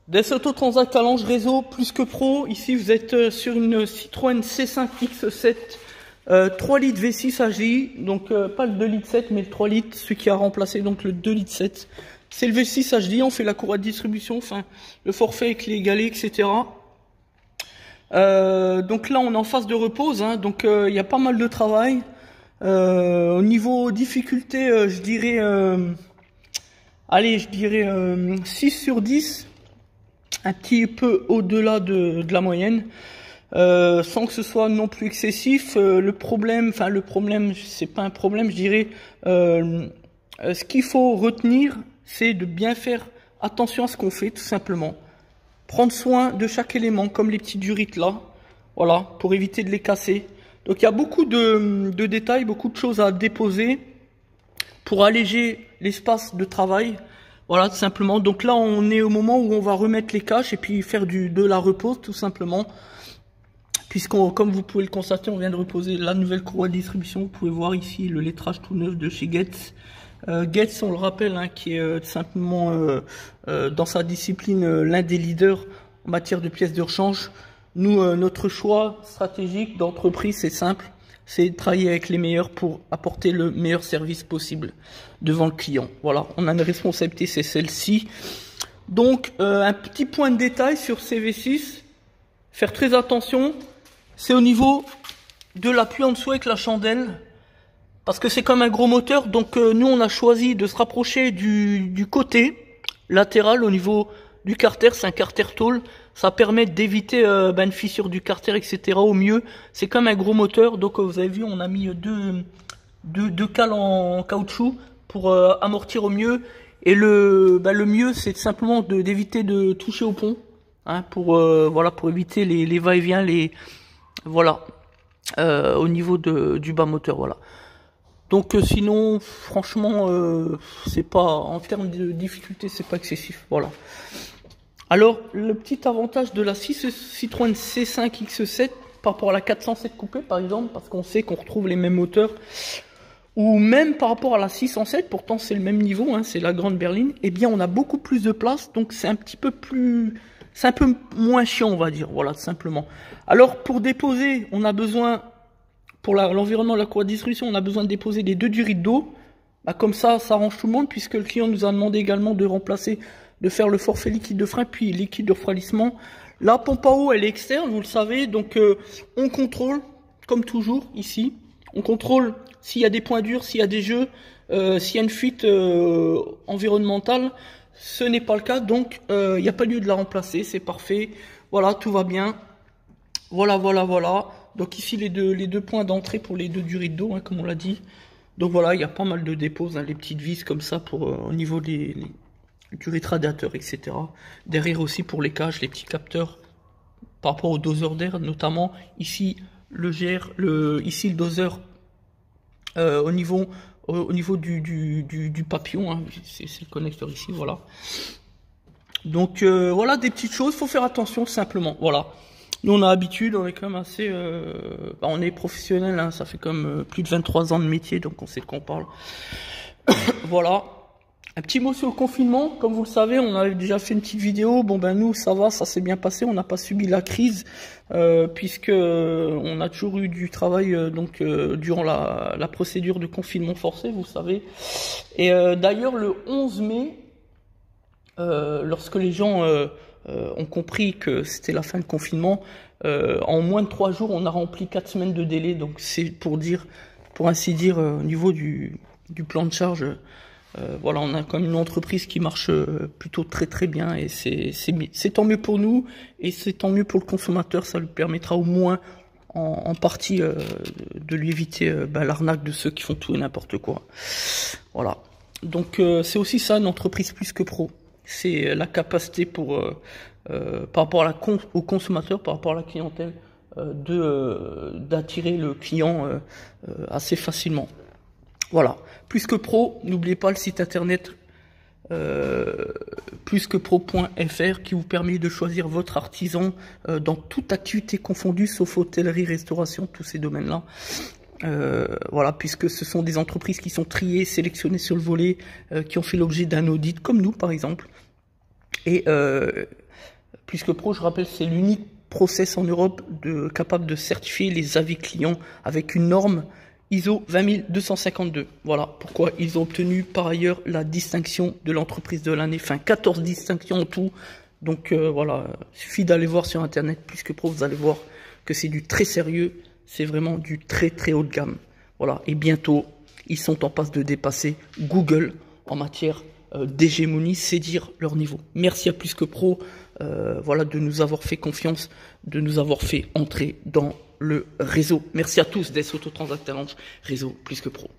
Des Transact Talange réseau plus que pro. Ici, vous êtes sur une Citroën C5 X7 3 litres V6 AGI. Donc, pas le 2 litres 7, mais le 3 litres, celui qui a remplacé donc le 2 litres 7. C'est le V6 HDI. On fait la courroie de distribution, enfin, le forfait avec les galets, etc. Donc là, on est en phase de repose. Hein, donc, il y a pas mal de travail. Au niveau difficulté, je dirais... allez, je dirais 6 sur 10. Un petit peu au-delà de la moyenne, sans que ce soit non plus excessif. Le problème, c'est pas un problème, je dirais. Ce qu'il faut retenir, c'est de bien faire attention à ce qu'on fait, tout simplement. Prendre soin de chaque élément, comme les petites durites là, voilà, pour éviter de les casser. Donc il y a beaucoup de détails, beaucoup de choses à déposer pour alléger l'espace de travail. Voilà, tout simplement. Donc là, on est au moment où on va remettre les caches et puis faire de la repose, tout simplement. Comme vous pouvez le constater, on vient de reposer la nouvelle courroie de distribution. Vous pouvez voir ici le lettrage tout neuf de chez Getz. Getz, on le rappelle, hein, qui est tout simplement dans sa discipline l'un des leaders en matière de pièces de rechange. Nous, notre choix stratégique d'entreprise, c'est simple. C'est de travailler avec les meilleurs pour apporter le meilleur service possible devant le client. Voilà, on a une responsabilité, c'est celle-ci. Donc, un petit point de détail sur CV6, faire très attention, c'est au niveau de l'appui en dessous avec la chandelle, parce que c'est comme un gros moteur. Donc, nous, on a choisi de se rapprocher du côté latéral au niveau du carter. C'est un carter tôle. Ça permet d'éviter une fissure du carter, etc. au mieux. C'est comme un gros moteur. Donc vous avez vu, on a mis deux cales en caoutchouc pour amortir au mieux. Et le mieux, c'est simplement d'éviter de toucher au pont, hein, pour éviter les va-et-vient, au niveau du bas moteur, voilà. Donc sinon, franchement, c'est pas, en termes de difficulté, c'est pas excessif, voilà. Alors, le petit avantage de la Citroën C5 X7 par rapport à la 407 coupé, par exemple, parce qu'on sait qu'on retrouve les mêmes moteurs, ou même par rapport à la 607, pourtant c'est le même niveau, hein, c'est la grande berline, eh bien on a beaucoup plus de place, donc c'est un peu moins chiant, on va dire, voilà, tout simplement. Alors, pour déposer, on a besoin, pour l'environnement de la courroie de distribution, on a besoin de déposer les 2 durites d'eau. Bah, comme ça arrange tout le monde, puisque le client nous a demandé également de faire le forfait liquide de frein, puis liquide de refroidissement. La pompe à eau, elle est externe, vous le savez, donc on contrôle, comme toujours, ici. On contrôle s'il y a des points durs, s'il y a des jeux, s'il y a une fuite environnementale. Ce n'est pas le cas, donc il n'y a pas lieu de la remplacer, c'est parfait. Voilà, tout va bien. Voilà. Donc ici, les deux points d'entrée pour les 2 durites d'eau, hein, comme on l'a dit. Donc voilà, il y a pas mal de dépôts, hein, les petites vis comme ça pour au niveau du rétradateur, etc. Derrière aussi pour les cages, les petits capteurs par rapport au doseur d'air, notamment ici ici le doseur au niveau du papillon, hein, c'est le connecteur ici, voilà. Donc voilà des petites choses, faut faire attention simplement, voilà. Nous on a l'habitude, on est quand même assez, on est professionnel, hein, ça fait comme plus de 23 ans de métier, donc on sait de quoi on parle. Voilà. Un petit mot sur le confinement, comme vous le savez, on avait déjà fait une petite vidéo. Bon ben nous ça va, ça s'est bien passé, on n'a pas subi la crise puisque on a toujours eu du travail durant la procédure de confinement forcé, vous savez. Et d'ailleurs le 11 mai, lorsque les gens ont compris que c'était la fin de confinement, en moins de 3 jours, on a rempli 4 semaines de délai. Donc c'est pour ainsi dire, au niveau du plan de charge. Voilà, on a quand même une entreprise qui marche plutôt très bien et c'est tant mieux pour nous et c'est tant mieux pour le consommateur. Ça lui permettra au moins en partie de lui éviter l'arnaque de ceux qui font tout et n'importe quoi. Voilà. Donc c'est aussi ça une entreprise plus que pro. C'est la capacité par rapport au consommateur, par rapport à la clientèle, d'attirer le client assez facilement. Voilà, plus que pro, n'oubliez pas le site internet plusquepro.fr qui vous permet de choisir votre artisan dans toute activité confondue, sauf hôtellerie, restauration, tous ces domaines-là. Voilà, puisque ce sont des entreprises qui sont triées, sélectionnées sur le volet, qui ont fait l'objet d'un audit, comme nous par exemple. Et Plus que Pro, je rappelle, c'est l'unique process en Europe capable de certifier les avis clients avec une norme ISO 20252. Voilà pourquoi ils ont obtenu par ailleurs la distinction de l'entreprise de l'année. Enfin, 14 distinctions en tout. Donc voilà, il suffit d'aller voir sur Internet Plus que Pro, vous allez voir que c'est du très sérieux. C'est vraiment du très très haut de gamme. Voilà, et bientôt, ils sont en passe de dépasser Google en matière d'hégémonie, c'est dire leur niveau. Merci à Plus que Pro, voilà, de nous avoir fait confiance, de nous avoir fait entrer dans le réseau. Merci à tous d'être autotransacteurs réseau Plus que Pro.